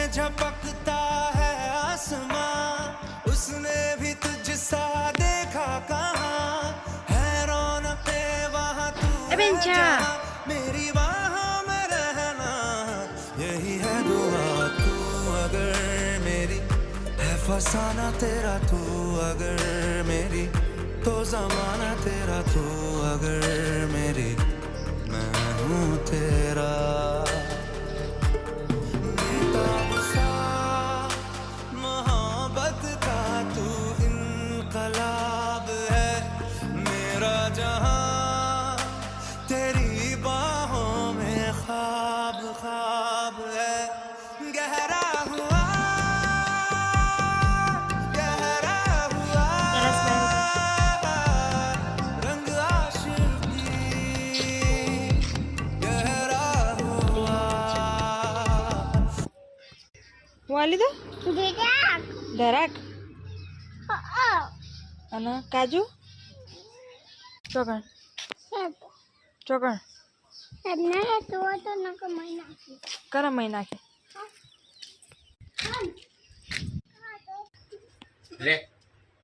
झपकता है आसमां, उसने भी तुझसा देखा कहाँ, है रौनके वहाँ तू है जहाँ, मेरी बाहों में रहना यही है दुआ। तू अगर मेरी है फसाना तेरा, तू अगर मेरी तो जमाना तेरा, तू अगर मेरी मैं हूँ तेरा। बेताब सा मोहब्बत का तू इनकलाब है, मेरा जहां तेरी बाहों में ख्वाब ख्वाब है। गहरा हुआ गहरा हुआ रंग आशिकी, गहरा हुआ। वाली तो Tidak. darak Oh. ana kaju chokan Satu. chokan Karena itu nak main lagi. kara mai નાખે Kan? रे